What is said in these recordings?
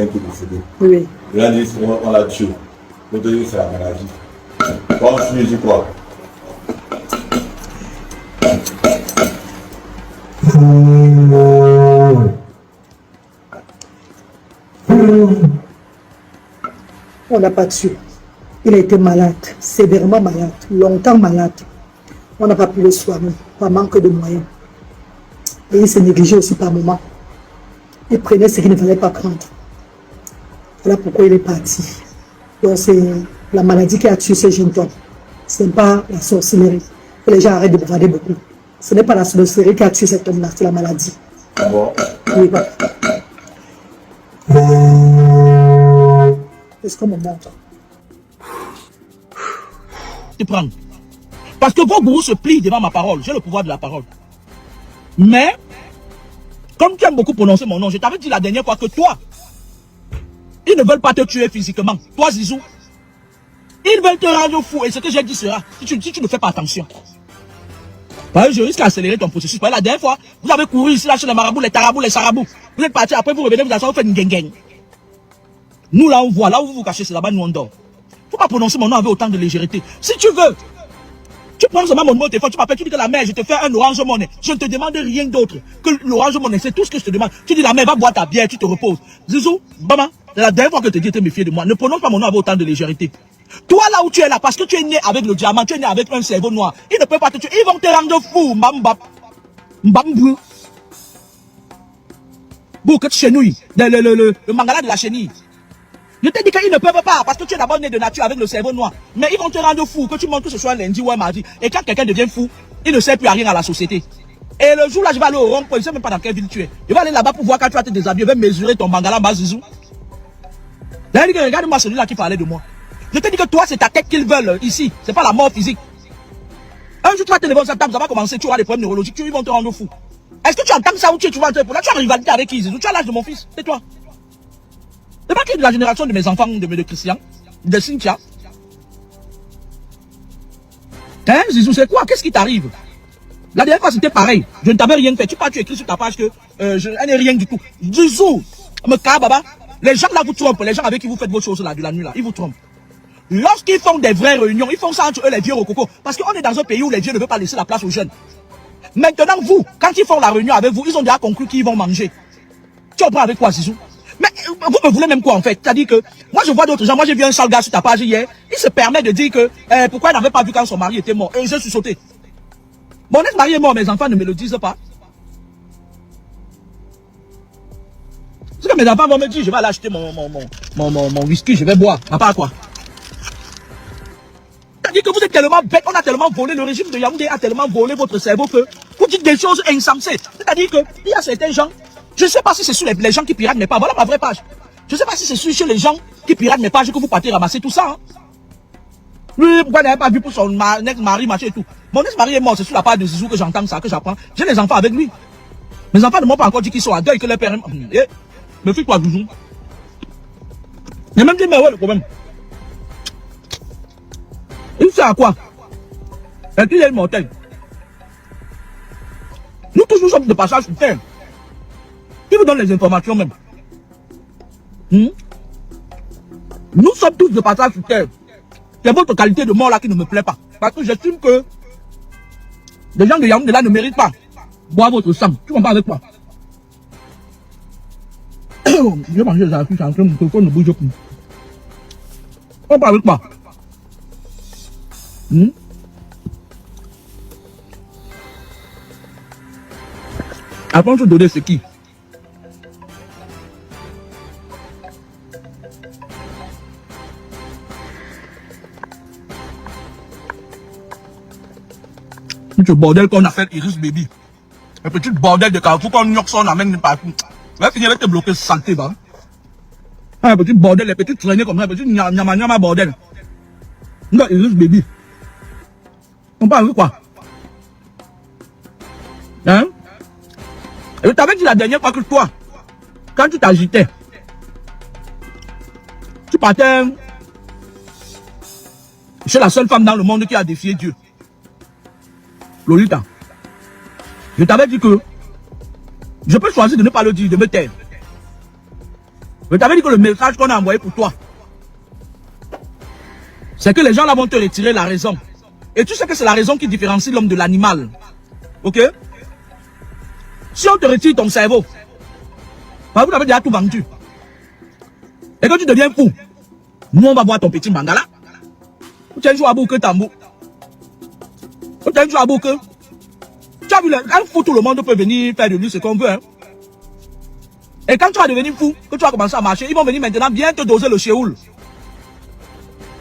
un peu décédé. Oui. Là, on l'a tué. On te dit c'est la maladie. Bon, tu dis quoi? On l'a pas tué. Il a été malade, sévèrement malade, longtemps malade. On n'a pas pu le soigner, par manque de moyens. Et il s'est négligé aussi par moments. Il prenait ce qu'il ne fallait pas prendre. Voilà pourquoi il est parti. Donc c'est la maladie qui a tué ce jeune homme. Ce n'est pas la sorcellerie. Et les gens arrêtent de bavarder beaucoup. Ce n'est pas la sorcellerie qui a tué cet homme-là, c'est la maladie. Ah bon? Oui, voilà. Est-ce qu'on me montre? Te prendre. Parce que vos gourous se plient devant ma parole. J'ai le pouvoir de la parole. Mais, comme tu aimes beaucoup prononcer mon nom, je t'avais dit la dernière fois que toi, ils ne veulent pas te tuer physiquement. Toi, Zizou, ils veulent te rendre fou. Et ce que j'ai dit sera, si tu ne fais pas attention. Parce que je risque d'accélérer ton processus. Parce que la dernière fois, vous avez couru ici, là, chez les marabouts, les tarabouts, les sarabouts. Vous êtes partis, après vous revenez, vous avez fait une gang. Nous, là, on voit. Là où vous vous cachez, c'est là-bas, nous, on dort. Faut pas prononcer mon nom avec autant de légèreté. Si tu veux, tu prends seulement mon numéro de téléphone, tu m'appelles, tu dis que la mère, je te fais un Orange Money. Je ne te demande rien d'autre que l'Orange Money. C'est tout ce que je te demande. Tu dis la mère, va boire ta bière, tu te reposes. Zizou, Bama, c'est la dernière fois que je te dis de te méfier de moi. Ne prononce pas mon nom avec autant de légèreté. Toi, là où tu es là, parce que tu es né avec le diamant, tu es né avec un cerveau noir. Ils ne peuvent pas te tuer. Ils vont te rendre fou, Mbambap. Mbambou. Bou, que tu chenouilles. Le mangala de la chenille. Je t'ai dit qu'ils ne peuvent pas, parce que tu es d'abord né de nature avec le cerveau noir. Mais ils vont te rendre fou, que tu montres que ce soit lundi ou un mardi. Et quand quelqu'un devient fou, il ne sert plus à rien à la société. Et le jour là, je vais aller au rond-point, je ne sais même pas dans quelle ville tu es. Je vais aller là-bas pour voir quand tu vas te déshabiller, je vais mesurer ton mangala Bazizou. Regarde-moi celui-là qui parlait de moi. Je te dis que toi, c'est ta tête qu'ils veulent ici. C'est pas la mort physique. Un jour, tu vas te lever dans cette table, ça va commencer, tu auras des problèmes neurologiques, ils vont te rendre fou. Est-ce que tu entends ça ou tu vas te... Là, tu as rivalité avec qui, Zizou? Tu as l'âge de mon fils, c'est toi. C'est pas qui est de la génération de mes enfants, de Christian, de Cynthia. Hein, Zizou, c'est quoi? Qu'est-ce qui t'arrive? La dernière fois, c'était pareil. Je ne t'avais rien fait. Tu écris sur ta page que je n'ai rien du tout. Zizou, me baba. Les gens là vous trompent. Les gens avec qui vous faites vos choses là, de la nuit là, ils vous trompent. Lorsqu'ils font des vraies réunions, ils font ça entre eux, les vieux rococo. Parce qu'on est dans un pays où les vieux ne veulent pas laisser la place aux jeunes. Maintenant, vous, quand ils font la réunion avec vous, ils ont déjà conclu qu'ils vont manger. Tu en prends avec quoi, Zizou? Mais vous me voulez même quoi en fait? C'est-à-dire que moi je vois d'autres gens, moi j'ai vu un sale gars sur ta page hier, il se permet de dire que pourquoi il n'avait pas vu quand son mari était mort. Et je suis sauté. Mon ex-mari est mort, mes enfants ne me le disent pas. C'est que mes enfants vont me dire, je vais aller acheter mon whisky, je vais boire. À part quoi? C'est-à-dire que vous êtes tellement bête, on a tellement volé, le régime de Yaoundé a tellement volé votre cerveau que vous dites des choses insensées. C'est-à-dire qu'il y a certains gens, je ne sais pas si c'est sur les gens qui piratent mes pages, voilà ma vraie page. Je ne sais pas si c'est sur les gens qui piratent mes pages que vous partez ramasser tout ça. Hein. Lui, pourquoi il n'avait pas vu pour son ex-mari, machin et tout. Mon ex-mari est mort, c'est sur la page de Zizou que j'entends ça, que j'apprends. J'ai des enfants avec lui. Mes enfants ne m'ont pas encore dit qu'ils sont à deuil, que leur père... me fais quoi, Zizou? Il a même dit, mais ouais, le problème. Il sert à quoi? Et puis il est immortel. Nous tous nous sommes de passage sur terre. Qui vous donne les informations même? Nous sommes tous de passage sur terre. C'est votre qualité de mort là qui ne me plaît pas. Parce que j'estime que les gens de Yaoundé là ne méritent pas boire votre sang. Tu comprends avec quoi? Je vais manger les affiches en train de microphone ne bouge plus. On parle avec quoi? Avant de donner c'est qui? Ce bordel qu'on appelle Iris Baby. Un petit bordel de Carrefour qu'on gnoque son amène partout. Va finir avec te bloquer santé, va. Un petit bordel, les petites traînées comme ça, un petit nyama bordel. Non, Iris Baby. On parle de quoi? Hein? Je t'avais dit la dernière fois que toi, quand tu t'agitais, tu partais chez la seule femme dans le monde qui a défié Dieu. Lolita. Je t'avais dit que je peux choisir de ne pas le dire, de me taire. Je t'avais dit que le message qu'on a envoyé pour toi, c'est que les gens là vont te retirer la raison. Et tu sais que c'est la raison qui différencie l'homme de l'animal. Ok? Si on te retire ton cerveau, vous avez déjà tout vendu. Et que tu deviens fou, nous on va voir ton petit mangala. Tu as un jour à boucle tambour. Tu as un jour à boucle. Tu as vu, un fou, tout le monde peut venir faire de lui ce qu'on veut. Hein. Et quand tu vas devenir fou, que tu vas commencer à marcher, ils vont venir maintenant bien te doser le chéoul.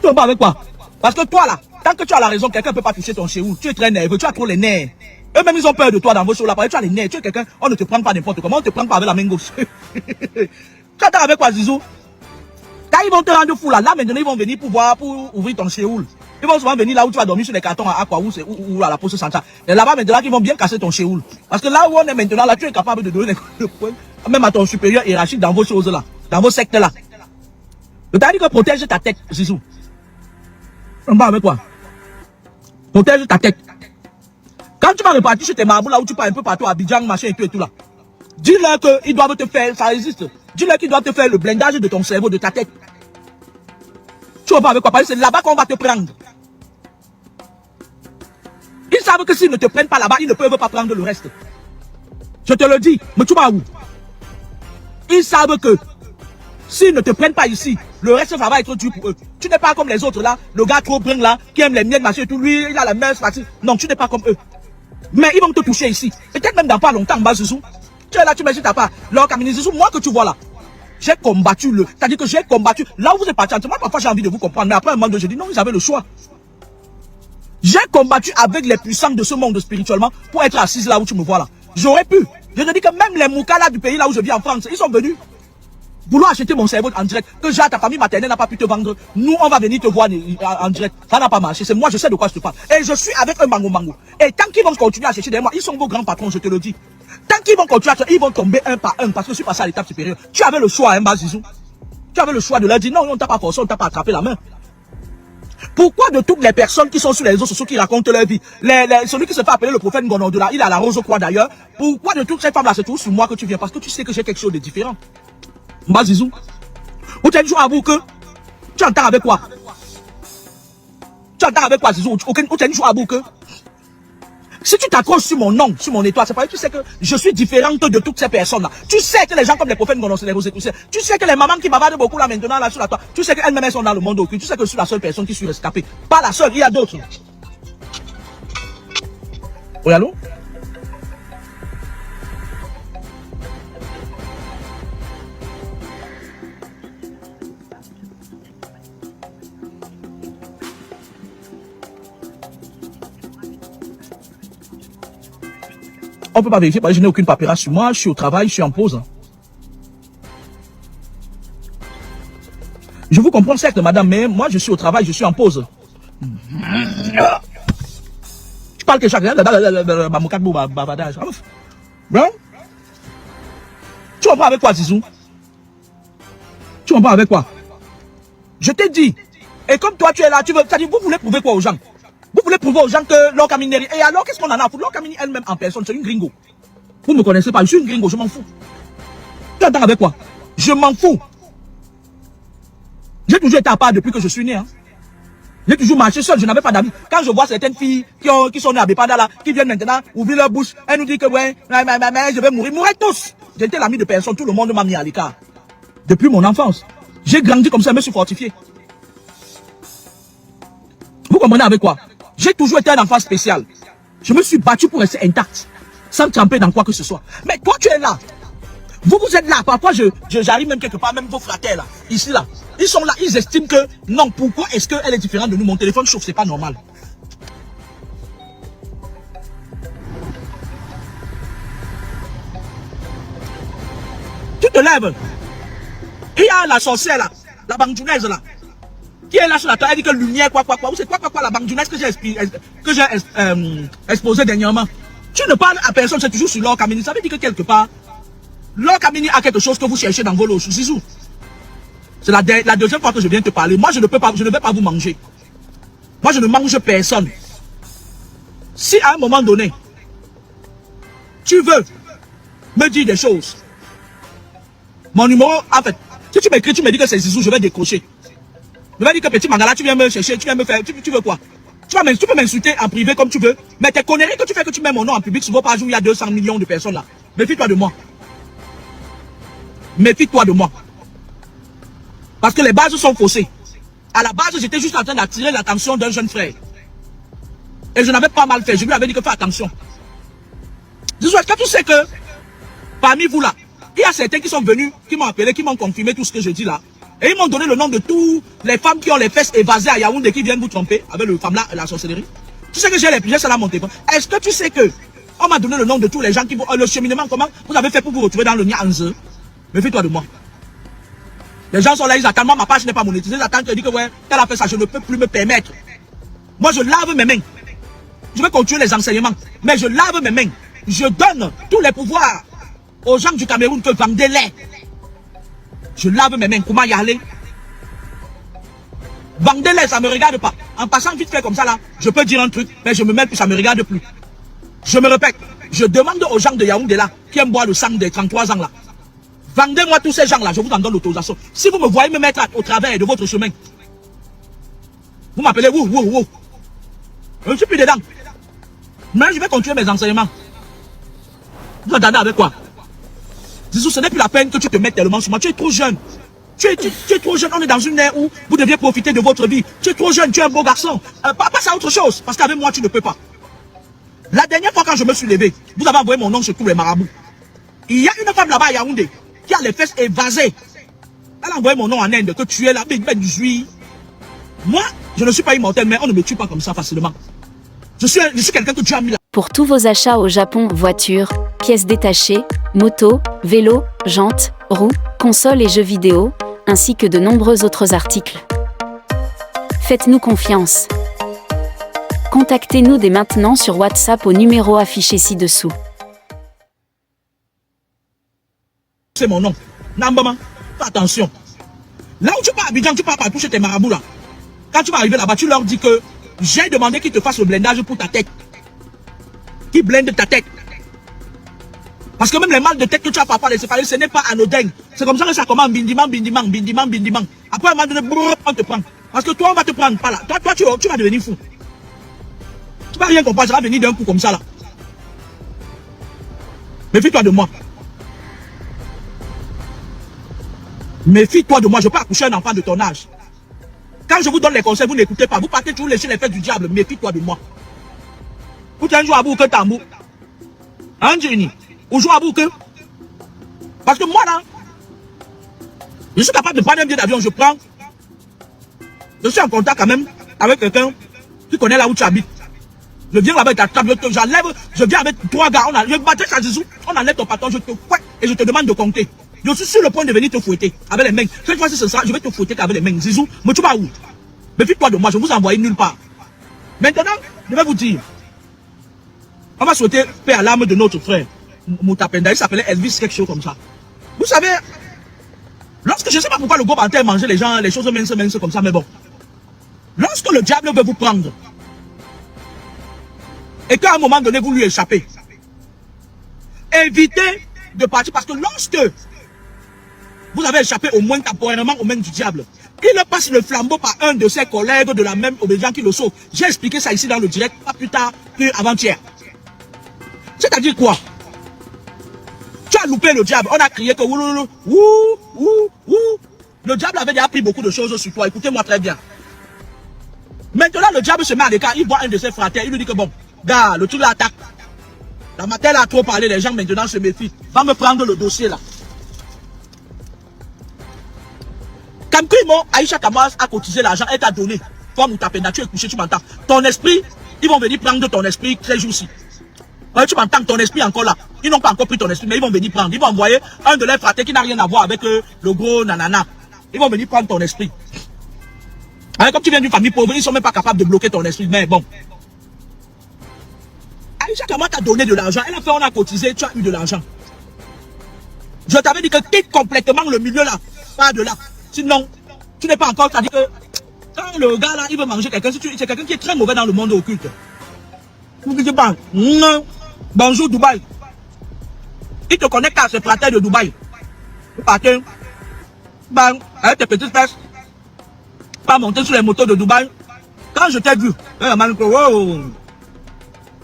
Tu vas pas avec quoi? Parce que toi là, tant que tu as la raison, quelqu'un ne peut pas toucher ton chéoul. Tu es très nerveux, tu as trop les nerfs. Eux-mêmes ils ont peur de toi dans vos shows là. Tu as les nerfs, tu es quelqu'un, on ne te prend pas n'importe comment, on ne te prend pas avec la main gauche. Tu attends avec quoi, Zizou? Quand ils vont te rendre fou là, maintenant ils vont venir pour ouvrir ton chéoul. Ils vont souvent venir là où tu vas dormir sur les cartons à quoi ou à la poste centrale. Et là-bas maintenant ils vont bien casser ton chéoul. Parce que là où on est maintenant, là tu es capable de donner le point, même à ton supérieur hiérarchique dans vos choses là, dans vos sectes là. Je t'ai dit que protège ta tête, Zizou. On va avec quoi? Protège ta tête. Quand tu vas repartir chez tes marabouts là où tu pars un peu partout à Abidjan, machin et tout là, dis-leur qu'ils doivent te faire, ça existe. Dis-leur qu'ils doivent te faire le blindage de ton cerveau, de ta tête. Tu vas pas avec quoi? Parce que c'est là-bas qu'on va te prendre. Ils savent que s'ils ne te prennent pas là-bas, ils ne peuvent pas prendre le reste. Je te le dis, mais tu vas où? Ils savent que s'ils ne te prennent pas ici, le reste ça va être dur pour eux. Tu n'es pas comme les autres là, le gars trop brun là, qui aime les miettes, machin et tout, lui, il a la messe facile. Non, tu n'es pas comme eux. Mais ils vont te toucher ici. Peut-être même dans pas longtemps, Zizou. Tu es là, tu m'hésites pas. Leur Kamini Zizou, moi que tu vois là, j'ai combattu le. C'est-à-dire que j'ai combattu. Là où vous êtes parti, moi parfois j'ai envie de vous comprendre, mais après un moment donné, je dis non, ils avaient le choix. J'ai combattu avec les puissants de ce monde spirituellement pour être assis là où tu me vois là. J'aurais pu. Je te dis que même les moukas là du pays là où je vis en France, ils sont venus vouloir acheter mon cerveau en direct. Que ta famille maternelle n'a pas pu te vendre. Nous, on va venir te voir en direct. Ça n'a pas marché. C'est moi, je sais de quoi je te parle. Et je suis avec un mango. Et tant qu'ils vont continuer à chercher derrière moi, ils sont vos grands patrons, je te le dis. Tant qu'ils vont continuer à chercher, ils vont tomber un par un parce que je suis passé à l'étape supérieure. Tu avais le choix, hein, Zizou. Tu avais le choix de leur dire non, on t'a pas forcé, on t'a pas attrapé la main. Pourquoi de toutes les personnes qui sont sur les réseaux sociaux qui racontent leur vie, celui qui se fait appeler le prophète Ngonondola, il a la rose au croix d'ailleurs, pourquoi de toutes ces femmes-là, c'est toujours sur moi que tu viens? Parce que tu sais que j'ai quelque chose de différent. Zizou, ou tu as toujours avoué que tu entends avec quoi? Tu entends avec quoi, Zizou? Ou tu as toujours avoué que si tu t'accroches sur mon nom, sur mon étoile, c'est parce que tu sais que je suis différente de toutes ces personnes-là. Tu sais que les gens comme les prophètes Ngonon, c'est les roses, tu sais que les mamans qui bavardent beaucoup là maintenant là sur la toile, tu sais qu'elles-mêmes sont dans le monde occulte, tu sais que je suis la seule personne qui suis rescapée. Pas la seule, il y a d'autres. Oui, allô? On ne peut pas vérifier parce que je n'ai aucune paperasse sur moi, je suis au travail, je suis en pause. Je vous comprends certes, madame, mais moi je suis au travail, je suis en pause. Tu parles que chaque bavardage. Bon? Tu comprends avec quoi, Zizou? Tu comprends avec quoi? Je t'ai dit. Et comme toi tu es là, tu veux, c'est-à-dire vous voulez prouver quoi aux gens? Vous voulez prouver aux gens que Laure Kamini... Et alors, qu'est-ce qu'on en a à foutre? Laure Kamini elle-même en personne, c'est une gringo. Vous ne me connaissez pas, je suis une gringo, je m'en fous. Tu entends avec quoi? Je m'en fous. J'ai toujours été à part depuis que je suis né. Hein. J'ai toujours marché seul, je n'avais pas d'amis. Quand je vois certaines filles qui sont nées à Bepada là, qui viennent maintenant ouvrir leur bouche, elles nous disent que ouais, je vais mourir. Mourrez tous. J'étais l'ami de personne, tout le monde m'a mis à l'écart. Depuis mon enfance. J'ai grandi comme ça, je me suis fortifié. Vous comprenez avec quoi? J'ai toujours été un enfant spécial. Je me suis battu pour rester intact, sans tremper dans quoi que ce soit. Mais toi, tu es là. Vous êtes là. Parfois, j'arrive même quelque part, même vos frères là, ici là. Ils sont là, ils estiment que, non, pourquoi est-ce qu'elle est différente de nous? Mon téléphone chauffe, c'est pas normal. Tu te lèves. Il y a la sorcière là, la bandounaise là. Qui est là sur la toile, elle dit que lumière, quoi, vous savez quoi, la bandounaise que j'ai exposé dernièrement. Tu ne parles à personne, c'est toujours sur Laure Kamini. Ça veut dire que quelque part, Laure Kamini a quelque chose que vous cherchez dans vos loges. Zizou. C'est la deuxième fois que je viens te parler. Moi, je ne vais pas vous manger. Moi, je ne mange personne. Si à un moment donné, tu veux me dire des choses, mon numéro, en fait, Si tu m'écris, tu me dis que c'est Zizou, je vais décrocher. Je vais dire que petit Mangala, tu viens me chercher, tu viens me faire, tu veux quoi? Tu peux m'insulter en privé comme tu veux, mais tes conneries que tu fais, que tu mets mon nom en public sur vos pages où il y a 200 millions de personnes là. Méfie-toi de moi. Méfie-toi de moi. Parce que les bases sont faussées. À la base, j'étais juste en train d'attirer l'attention d'un jeune frère. Et je n'avais pas mal fait. Je lui avais dit que fais attention. Zizou, est-ce que tu sais que parmi vous là, il y a certains qui sont venus, qui m'ont appelé, qui m'ont confirmé tout ce que je dis là. Et ils m'ont donné le nom de toutes les femmes qui ont les fesses évasées à Yaoundé qui viennent vous tromper avec le femme là, la sorcellerie. Tu sais que j'ai ça là mon téléphone. Est-ce que tu sais que on m'a donné le nom de tous les gens qui vont, le cheminement, comment vous avez fait pour vous retrouver dans le Nyanze? Méfie-toi de moi. Les gens sont là, ils attendent, moi ma page n'est pas monétisée, ils attendent que je dis que ouais, qu'elle a fait ça, je ne peux plus me permettre. Moi je lave mes mains. Je vais continuer les enseignements, mais je lave mes mains. Je donne tous les pouvoirs aux gens du Cameroun que vendez-les. Je lave mes mains. Comment y aller? Vendez-les, ça ne me regarde pas. En passant vite fait comme ça là, je peux dire un truc, mais je me mets plus, ça ne me regarde plus. Je me répète, je demande aux gens de Yaoundé là, qui aiment boire le sang des 33 ans là, vendez-moi tous ces gens là, je vous en donne l'autorisation. Si vous me voyez me mettre au travers de votre chemin, vous m'appelez wou. Je ne suis plus dedans. Mais je vais continuer mes enseignements. Vous entendez avec quoi? Zizou, ce n'est plus la peine que tu te mettes tellement sur moi. Tu es trop jeune. Tu es trop jeune. On est dans une ère où vous deviez profiter de votre vie. Tu es trop jeune, tu es un beau garçon. Passe à autre chose. Parce qu'avec moi, tu ne peux pas. La dernière fois quand je me suis levé, vous avez envoyé mon nom sur tous les marabouts. Il y a une femme là-bas à Yaoundé qui a les fesses évasées. Elle a envoyé mon nom en Inde, que tu es là, ben du juif. Moi, je ne suis pas immortel, mais on ne me tue pas comme ça facilement. Je suis quelqu'un que Dieu a mis là. Pour tous vos achats au Japon, voitures, pièces détachées, motos, vélos, jantes, roues, consoles et jeux vidéo, ainsi que de nombreux autres articles. Faites-nous confiance. Contactez-nous dès maintenant sur WhatsApp au numéro affiché ci-dessous. C'est mon nom. Nambama, fais attention. Là où tu pars à Abidjan, tu pars toucher tes marabouts là. Quand tu vas arriver là-bas, tu leur dis que j'ai demandé qu'ils te fassent le blindage pour ta tête. Qui blinde ta tête. Parce que même les mal de tête que tu as parfois laissé parler, ce n'est pas anodin. C'est comme ça que ça commence, bindimang. Après, à un moment donné, on te prend. Parce que toi, on va te prendre pas là. Toi, tu vas devenir fou. Tu vas rien comprendre, ça va venir d'un coup comme ça là. Méfie-toi de moi. Méfie-toi de moi, je peux accoucher un enfant de ton âge. Quand je vous donne les conseils, vous n'écoutez pas. Vous partez toujours laisser les faits du diable. Méfie-toi de moi. Vous tenez un jour à bout que tambour. Hein, Jenny? Ou jour à bout que. Parce que moi là, je suis capable de prendre un billet d'avion, je prends. Je suis en contact quand même avec quelqu'un qui connaît là où tu habites. Je viens là-bas, j'enlève, je viens avec 3 gars, je battais ça, Zizou, on enlève ton patron, je te fouette et je te demande de compter. Je suis sur le point de venir te fouetter avec les mains. Cette fois-ci, ce sera, je vais te fouetter avec les mains. Zizou, mais tu vas où? Méfie-toi de moi, je vous envoie nulle part. Maintenant, je vais vous dire. On va souhaiter paix à l'âme de notre frère. Moutapenda, il s'appelait Elvis, quelque chose comme ça. Vous savez, lorsque, je ne sais pas pourquoi le groupe entier mangeait les gens, les choses minces comme ça, mais bon. Lorsque le diable veut vous prendre, et qu'à un moment donné, vous lui échappez, évitez de partir, parce que lorsque vous avez échappé au moins temporairement aux mains du diable, il passe le flambeau par un de ses collègues de la même obédience qui le sauve. J'ai expliqué ça ici dans le direct, pas plus tard qu'avant-hier. C'est-à-dire quoi? Tu as loupé le diable, on a crié que le diable avait déjà pris beaucoup de choses sur toi, écoutez-moi très bien. Maintenant le diable se met à l'écart, il voit un de ses fraternes, il lui dit que bon, gars, le truc l'attaque. La matin a trop parlé, les gens maintenant se méfient. Va me prendre le dossier là. Quand Aïcha Kamas a cotisé l'argent, elle t'a donné. Toi, Moutapenda, tu es couché, tu m'entends. Ton esprit, ils vont venir prendre ton esprit très jours-ci. Tu m'entends, ton esprit encore là. Ils n'ont pas encore pris ton esprit, mais ils vont venir prendre. Ils vont envoyer un de leurs fratés qui n'a rien à voir avec le gros nanana. Ils vont venir prendre ton esprit. Alors, comme tu viens d'une famille pauvre, ils ne sont même pas capables de bloquer ton esprit. Mais bon. Aïcha Kamas t'a donné de l'argent. Elle a fait, on a cotisé, tu as eu de l'argent. Je t'avais dit que quitte complètement le milieu là. Pas de là. Sinon, tu n'es pas encore. C'est-à-dire que quand le gars là, il veut manger quelqu'un, c'est quelqu'un qui est très mauvais dans le monde occulte. Vous ne dites pas, non, bonjour Dubaï. Il te connecte à ce prater de Dubaï. Vous partez. bang, avec tes petites fesses, pas monter sur les motos de Dubaï. Quand je t'ai vu,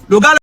le gars